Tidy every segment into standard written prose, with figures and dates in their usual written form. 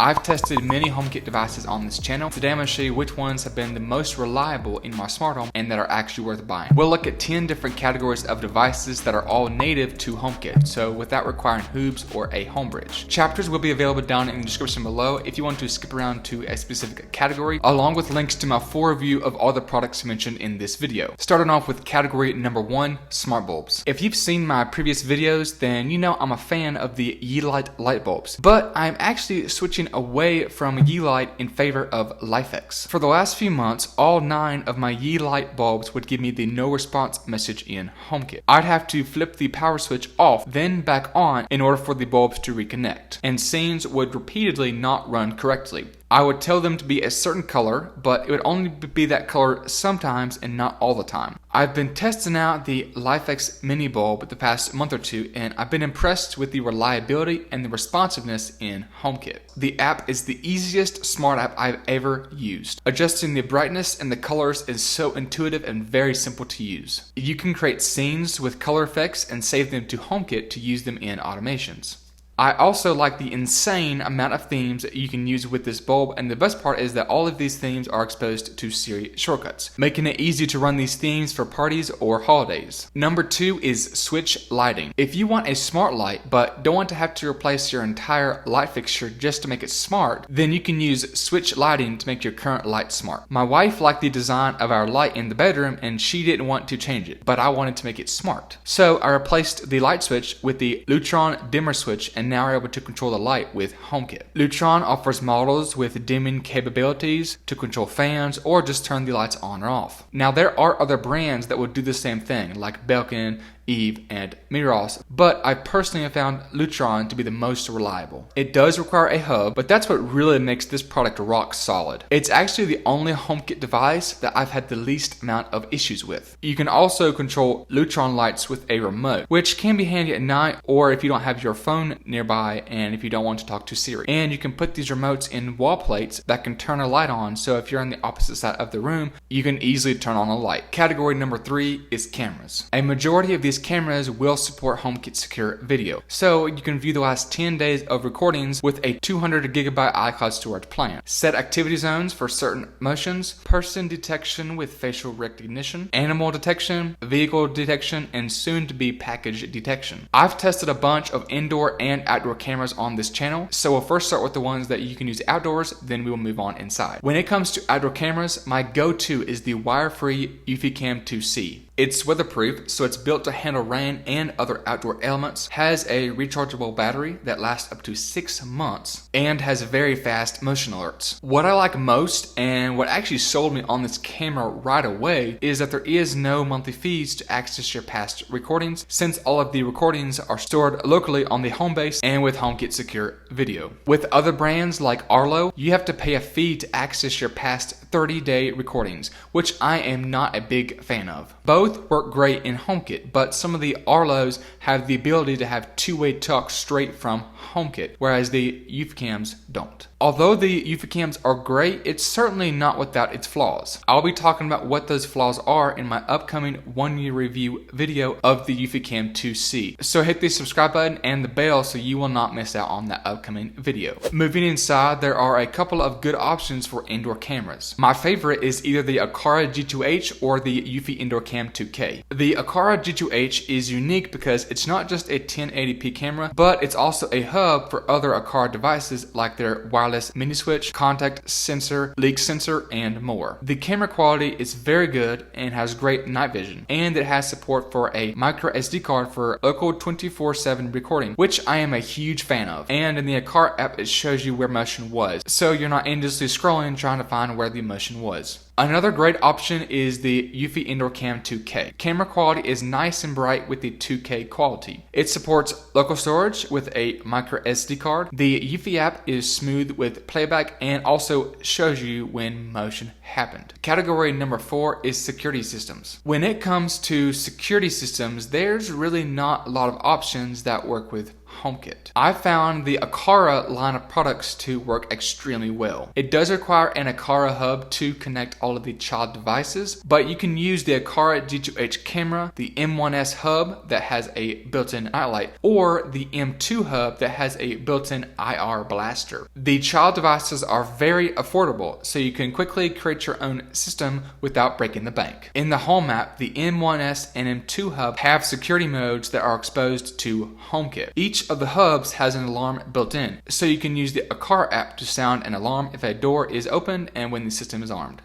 I've tested many HomeKit devices on this channel. Today I'm going to show you which ones have been the most reliable in my smart home and that are actually worth buying. We'll look at 10 different categories of devices that are all native to HomeKit, so without requiring hoops or a home bridge. Chapters will be available down in the description below if you want to skip around to a specific category, along with links to my full review of all the products mentioned in this video. Starting off with category number 1, smart bulbs. If you've seen my previous videos, then you know I'm a fan of the Lite light bulbs, but I'm actually switching away from Lite in favor of Lifx. For the last few months, all 9 of my Lite bulbs would give me the no response message in HomeKit. I'd have to flip the power switch off, then back on in order for the bulbs to reconnect, and scenes would repeatedly not run correctly. I would tell them to be a certain color, but it would only be that color sometimes and not all the time. I've been testing out the Lifx mini bulb the past month or two, and I've been impressed with the reliability and the responsiveness in HomeKit. The app is the easiest smart app I've ever used. Adjusting the brightness and the colors is so intuitive and very simple to use. You can create scenes with color effects and save them to HomeKit to use them in automations. I also like the insane amount of themes that you can use with this bulb, and the best part is that all of these themes are exposed to Siri shortcuts, making it easy to run these themes for parties or holidays. Number 2 is switch lighting. If you want a smart light but don't want to have to replace your entire light fixture just to make it smart, then you can use switch lighting to make your current light smart. My wife liked the design of our light in the bedroom and she didn't want to change it, but I wanted to make it smart. So I replaced the light switch with the Lutron dimmer switch and now are able to control the light with HomeKit. Lutron offers models with dimming capabilities to control fans or just turn the lights on or off. Now there are other brands that will do the same thing, like Belkin, Eve, and Meross, but I personally have found Lutron to be the most reliable. It does require a hub, but that's what really makes this product rock solid. It's actually the only HomeKit device that I've had the least amount of issues with. You can also control Lutron lights with a remote, which can be handy at night or if you don't have your phone nearby and if you don't want to talk to Siri. And you can put these remotes in wall plates that can turn a light on, so if you're on the opposite side of the room, you can easily turn on a light. Category number 3 is cameras. A majority of these cameras will support HomeKit Secure Video, so you can view the last 10 days of recordings with a 200GB iCloud storage plan. Set activity zones for certain motions, person detection with facial recognition, animal detection, vehicle detection, and soon-to-be package detection. I've tested a bunch of indoor and outdoor cameras on this channel, so we'll first start with the ones that you can use outdoors, then we will move on inside. When it comes to outdoor cameras, my go-to is the wire-free Eufy Cam 2C. It's weatherproof, so it's built to handle rain and other outdoor elements, has a rechargeable battery that lasts up to 6 months, and has very fast motion alerts. What I like most, and what actually sold me on this camera right away, is that there is no monthly fees to access your past recordings, since all of the recordings are stored locally on the home base and with HomeKit Secure Video. With other brands like Arlo, you have to pay a fee to access your past 30-day recordings, which I am not a big fan of. Both work great in HomeKit, but some of the Arlos have the ability to have two-way talk straight from HomeKit, whereas the Eufy Cams don't. Although the Eufy Cams are great, it's certainly not without its flaws. I'll be talking about what those flaws are in my upcoming 1-year review video of the Eufy Cam 2C. So hit the subscribe button and the bell so you will not miss out on that upcoming video. Moving inside, there are a couple of good options for indoor cameras. My favorite is either the Aqara G2H or the Eufy Indoor Cam 2K. The Aqara G2H is unique because it's not just a 1080p camera, but it's also a hub for other Aqara devices like their wireless mini switch, contact sensor, leak sensor, and more. The camera quality is very good and has great night vision, and it has support for a micro SD card for local 24/7 recording, which I am a huge fan of. And in the Aqara app, it shows you where motion was, so you're not endlessly scrolling trying to find where the motion was. Another great option is the Eufy Indoor Cam 2K. Camera quality is nice and bright with the 2K quality. It supports local storage with a micro SD card. The Eufy app is smooth with playback and also shows you when motion happened. Category number 4 is security systems. When it comes to security systems, there's really not a lot of options that work with HomeKit. I found the Aqara line of products to work extremely well. It does require an Aqara hub to connect all of the child devices, but you can use the Aqara G2H camera, the M1S hub that has a built-in nightlight, or the M2 hub that has a built-in IR blaster. The child devices are very affordable, so you can quickly create your own system without breaking the bank. In the Home app, the M1S and M2 hub have security modes that are exposed to HomeKit. Each of the hubs has an alarm built in, so you can use the Aqara app to sound an alarm if a door is opened and when the system is armed.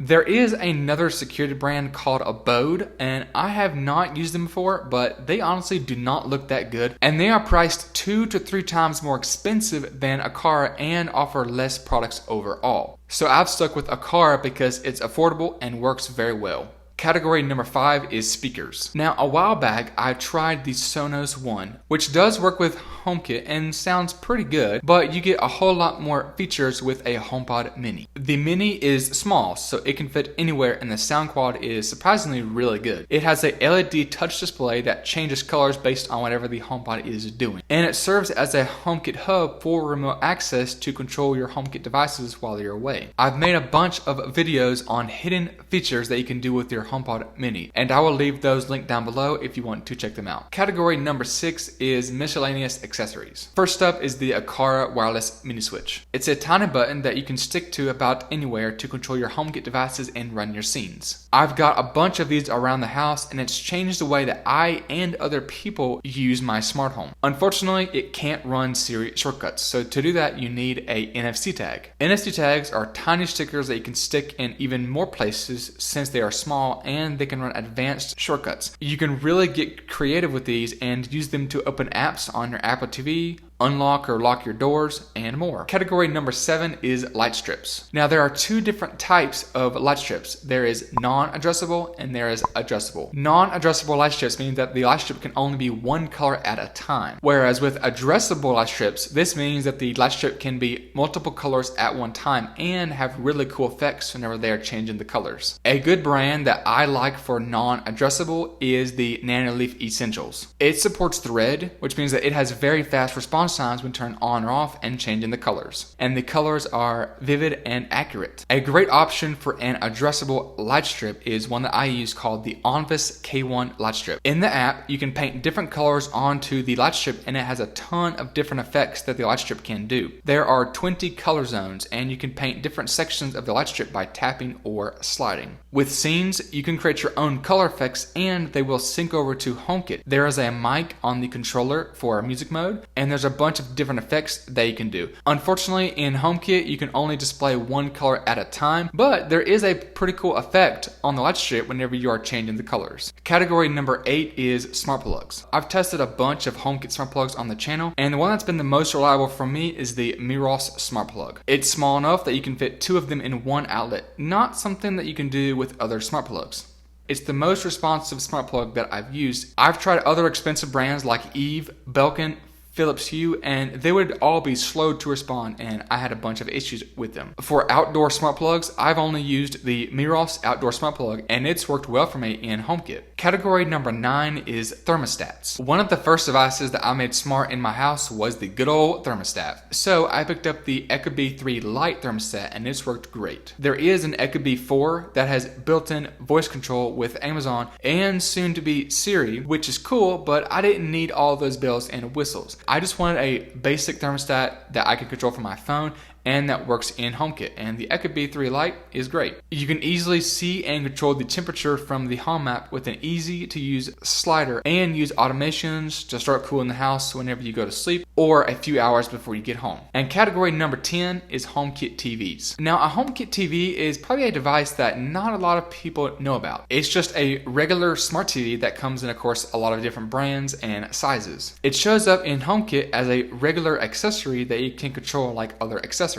There is another security brand called Abode, and I have not used them before, but they honestly do not look that good, and they are priced 2 to 3 times more expensive than Aqara and offer less products overall. So I've stuck with Aqara because it's affordable and works very well. Category number 5 is speakers. Now, a while back, I tried the Sonos One, which does work with HomeKit and sounds pretty good, but you get a whole lot more features with a HomePod Mini. The Mini is small, so it can fit anywhere, and the sound quality is surprisingly really good. It has a LED touch display that changes colors based on whatever the HomePod is doing, and it serves as a HomeKit hub for remote access to control your HomeKit devices while you're away. I've made a bunch of videos on hidden features that you can do with your HomePod Mini, and I will leave those linked down below if you want to check them out. Category number 6 is miscellaneous accessories. First up is the Aqara wireless mini switch. It's a tiny button that you can stick to about anywhere to control your HomeKit devices and run your scenes. I've got a bunch of these around the house, and it's changed the way that I and other people use my smart home. Unfortunately, it can't run Siri shortcuts, so to do that you need a NFC tag. NFC tags are tiny stickers that you can stick in even more places since they are small and they can run advanced shortcuts. You can really get creative with these and use them to open apps on your Apple TV, unlock or lock your doors, and more. Category number 7 is light strips. Now, there are 2 different types of light strips. There is non-adjustable and there is adjustable. Non-adjustable light strips mean that the light strip can only be one color at a time. Whereas with addressable light strips, this means that the light strip can be multiple colors at one time and have really cool effects whenever they are changing the colors. A good brand that I like for non-addressable is the Nanoleaf Essentials. It supports Thread, which means that it has very fast response times when turned on or off and changing the colors. And the colors are vivid and accurate. A great option for an addressable light strip is one that I use called the Onvis K1 light strip. In the app, you can paint different colors onto the light strip, and it has a ton of different effects that the light strip can do. There are 20 color zones, and you can paint different sections of the light strip by tapping or sliding. With scenes, you can create your own color effects, and they will sync over to HomeKit. There is a mic on the controller for music mode, and there's a bunch of different effects that you can do. Unfortunately, in HomeKit, you can only display one color at a time, but there is a pretty cool effect on the light strip whenever you are changing the colors. Category number 8 is smart plugs. I've tested a bunch of HomeKit smart plugs on the channel, and the one that's been the most reliable for me is the Meross smart plug. It's small enough that you can fit 2 of them in one outlet, not something that you can do with other smart plugs. It's the most responsive smart plug that I've used. I've tried other expensive brands like Eve, Belkin, Philips Hue, and they would all be slow to respond, and I had a bunch of issues with them. For outdoor smart plugs, I've only used the Meross outdoor smart plug, and it's worked well for me in HomeKit. Category number 9 is thermostats. One of the first devices that I made smart in my house was the good old thermostat. So I picked up the Ecobee 3 Lite thermostat, and it's worked great. There is an Ecobee 4 that has built-in voice control with Amazon and soon to be Siri, which is cool, but I didn't need all those bells and whistles. I just wanted a basic thermostat that I could control from my phone and that works in HomeKit, and the Ecobee 3 Lite is great. You can easily see and control the temperature from the Home app with an easy to use slider, and use automations to start cooling the house whenever you go to sleep or a few hours before you get home. And category number 10 is HomeKit TVs. Now, a HomeKit TV is probably a device that not a lot of people know about. It's just a regular smart TV that comes in, of course, a lot of different brands and sizes. It shows up in HomeKit as a regular accessory that you can control like other accessories.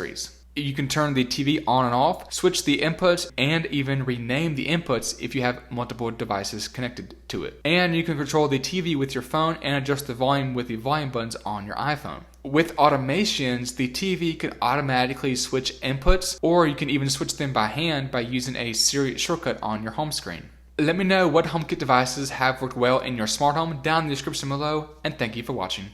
You can turn the TV on and off, switch the inputs, and even rename the inputs if you have multiple devices connected to it. And you can control the TV with your phone and adjust the volume with the volume buttons on your iPhone. With automations, the TV can automatically switch inputs, or you can even switch them by hand by using a Siri shortcut on your home screen. Let me know what HomeKit devices have worked well in your smart home down in the description below, and thank you for watching.